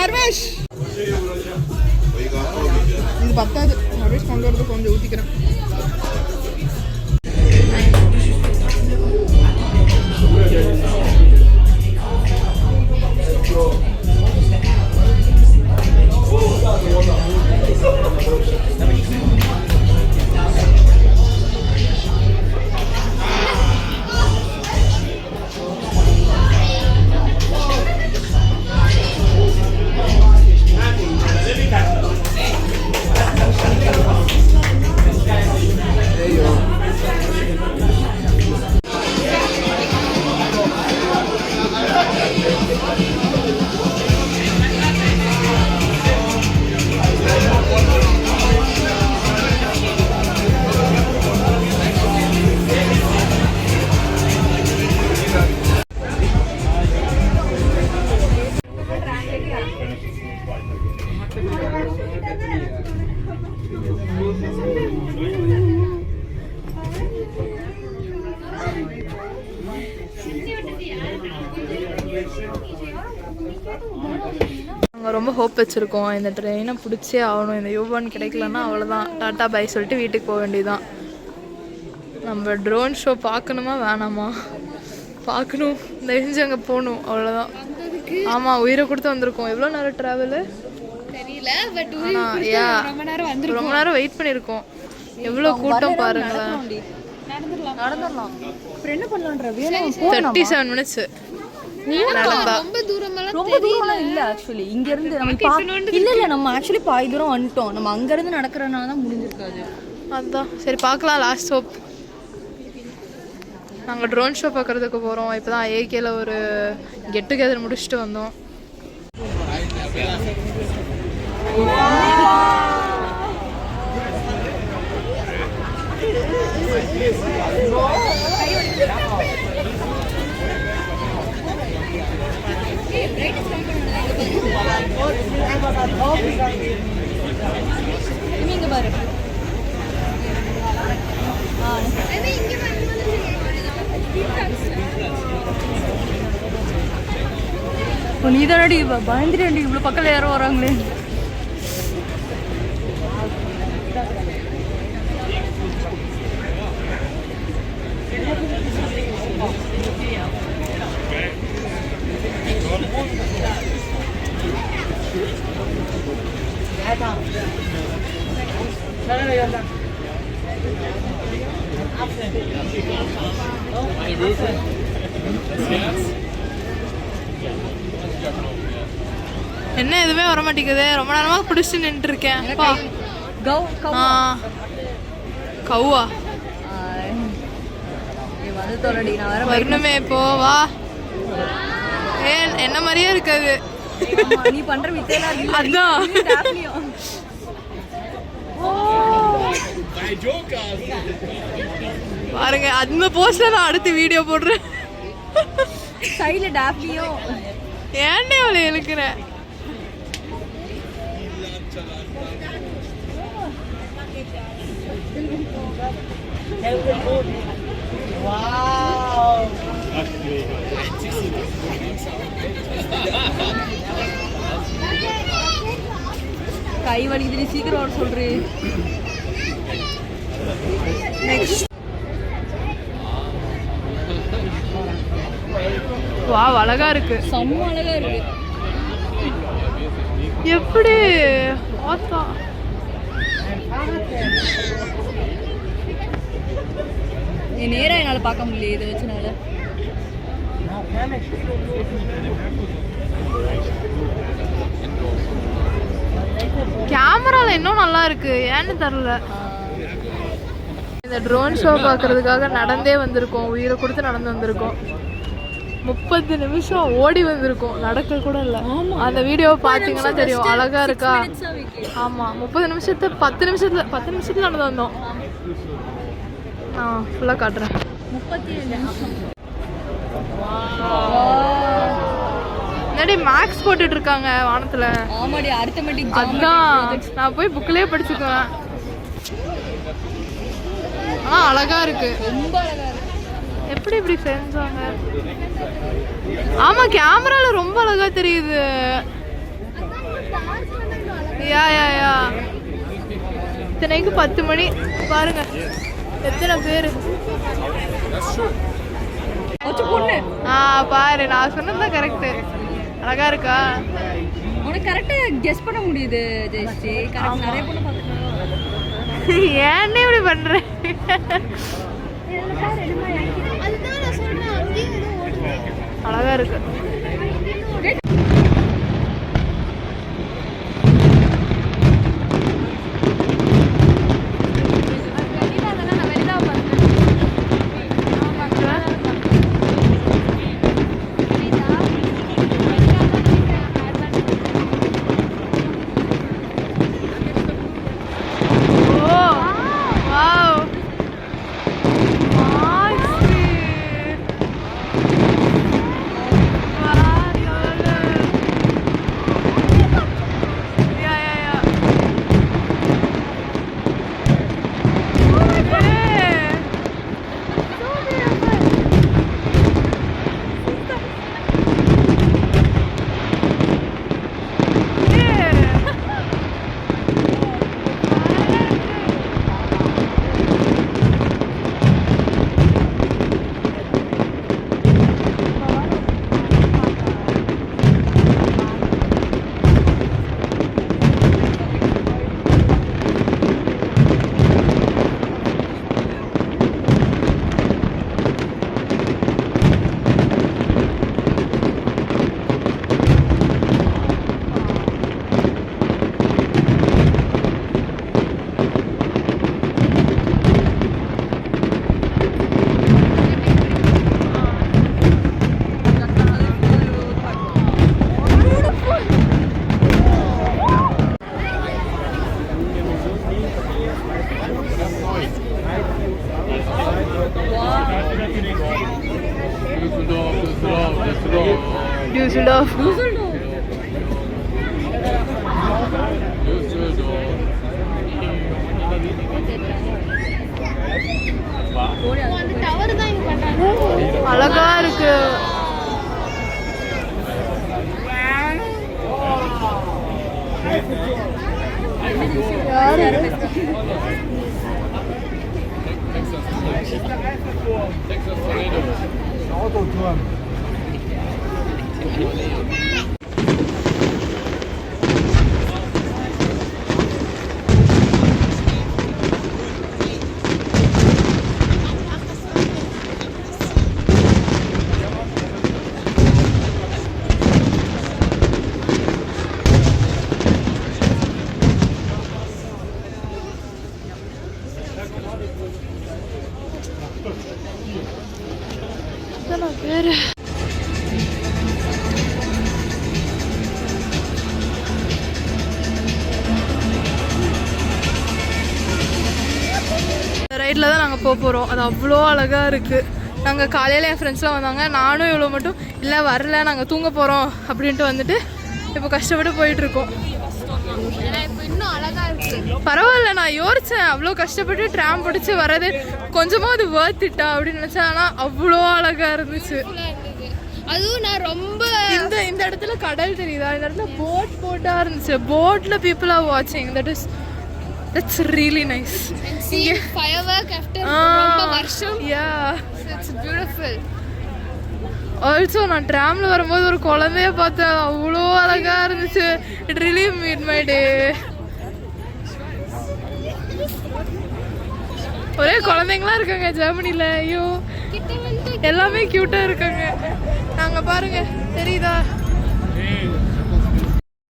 ஹர்வேஷ் இது பத்தாது. ஹர்வேஷ் கொண்டு வரது கொஞ்சம் ஊற்றிக்கிறேன். நாங்கள் ரொம்ப ஹோப் வச்சுருக்கோம். இந்த ட்ரெயினை பிடிச்சே ஆகணும். இந்த யூபான் கிடைக்கலன்னா அவ்வளோதான், டாட்டா பை சொல்லிட்டு வீட்டுக்கு போக வேண்டியதுதான். நம்ம ட்ரோன் ஷோ பார்க்கணுமா வேணாமா? பார்க்கணும். தெரிஞ்சு அங்கே போகணும், அவ்வளோதான். ஆமாம், உயிரை கொடுத்து வந்திருக்கோம். எவ்வளோ நேரம் ட்ராவலு தெரியல, பட் ரொம்ப நேரம் வெயிட் பண்ணியிருக்கோம். எவ்வளோ கூட்டம் பாருங்களேன். நடந்துடலாம். அப்புறம் என்ன பண்ணலான்ற 37 minutes. ரொம்ப தூரம்லாம் இல்ல. ஆக்சுவலி இங்க இருந்து நம்ம ஆக்சுவலி பாதி தூரம் வந்துட்டோம். நம்ம அங்க இருந்து நடக்கிறதுனால தான் முடிஞ்சிருக்காது. அதுதான் சரி, பார்க்கலாம். Last hope. நாங்கள் ட்ரோன் ஷோ பார்க்குறதுக்கு போகிறோம். இப்போ தான் ஏகேல ஒரு கெட் டுகெதர் முடிச்சுட்டு வந்தோம். நீங்க பாரு, நீ தானடி பயந்துடி, இவ்வளோ பக்கத்தில் யாரும் வராங்களே. என்ன எதுவுமே வர மாட்டேங்குது. ரொம்ப நேரமா பிடிச்சி நின்று இருக்கேன். கௌவா வரணுமே இப்போ. வா, என்ன மாதிரியே இருக்காது. நீ பண்ற வித்தையெல்லாம் அதான். பாருங்க, அந்த போஸ்ட்ல நான் அடுத்து வீடியோ போடுறேன். சைடுல டாப்லியோ ஏன்டே அவளை இழுக்கிறேன். கை வலிக்குது, சீக்கிரம் வர சொல்றேன். வா, அழகா இருக்கு. செம்ம அழகா இருக்கு. எப்படி ஆத்தா நேரா என்னால பார்க்க முடியல இதை வச்சுனால. கேமரால இன்னும் நல்லா இருக்கு, ஏன்னு தெரியல. இந்த ட்ரோன் ஷோ பார்க்கறதுக்காக நடந்தே வந்திருக்கோம். உயிரை கொடுத்து நடந்து வந்திருக்கோம். 30 நிமிஷம் ஓடி வந்திருக்கோம், நடக்க கூட இல்லை. அந்த வீடியோவை பார்த்தீங்கன்னா தெரியும், அழகா இருக்கா. ஆமாம், 30 நிமிஷத்துல 10 நிமிஷத்துல நடந்து வந்தோம். ஃபுல்லாக காட்டுறேன். 37 நிமிஷம். என்னடி மேக்ஸ் போட்டுட்டு இருக்காங்க வானத்துல. ஆமாடி, அரித்மெட்டிக். அதான் நான் போய் புக்லயே படிச்சுக்குவேன். அழகா இருக்கு, ரொம்ப அழகா இருக்கு. எப்படி இப்படி செஞ்சாங்க? ஆமா, கேமரால ரொம்ப அழகா தெரியுது. யா யா யா இத்தனைக்கு 10 மணி பாருங்க எத்தனை பேர். பாரு நான் சொன்னதுதான் கரெக்ட். அழகா இருக்கா? உனக்கு கரெக்டா கெஸ் பண்ண முடியுது ஜெயஸ்ரீ. கரெக்ட் நிறைய பொண்ணு பார்த்துக்கோ. ஏன்னே இப்படி பண்றேன்? அழகா இருக்கு. Düsseldorf. அழகா இருக்கு. பேரு ரைட்டில் தான் நாங்கள் போகிறோம். அது அவ்வளோ அழகாக இருக்குது. நாங்கள் காலையில் என் ஃப்ரெண்ட்ஸ்லாம் வந்தாங்க. நானும் இவ்வளோ மட்டும் இல்லை வரல, நாங்கள் தூங்க போகிறோம் அப்படின்ட்டு வந்துட்டு இப்போ கஷ்டப்பட்டு போயிட்டுருக்கோம். இன்னும் அழகாக இருக்குது. பரவாயில்ல, நான் யோசித்தேன் அவ்வளோ கஷ்டப்பட்டு ட்ராம் பிடிச்சி வர்றது கொஞ்சமாக அது வேர்த்திட்டா அப்படின்னு நினச்சேன். ஆனால் அவ்வளோ அழகாக இருந்துச்சு. அதுவும் நான் ரொம்ப இந்த இடத்துல கடல் தெரியுதா, இந்த இடத்துல போட்டாக இருந்துச்சு. போட்டில் பீப்புள் ஆர் வாட்சிங். That's really nice. And seeing firework after ரொம்ப வருஷம். Yeah, it's beautiful. Also நான் ட்ராம்ல வரும்போது ஒரு குழந்தைய பார்த்தேன். அவ்வளோ அழகா இருந்துச்சு. It really made my day. ஒரே குழந்தைங்களா இருக்காங்க ஜெர்மனில. ஐயோ எல்லாமே கியூட்டா இருக்காங்க. நாங்க பாருங்க தெரியுதா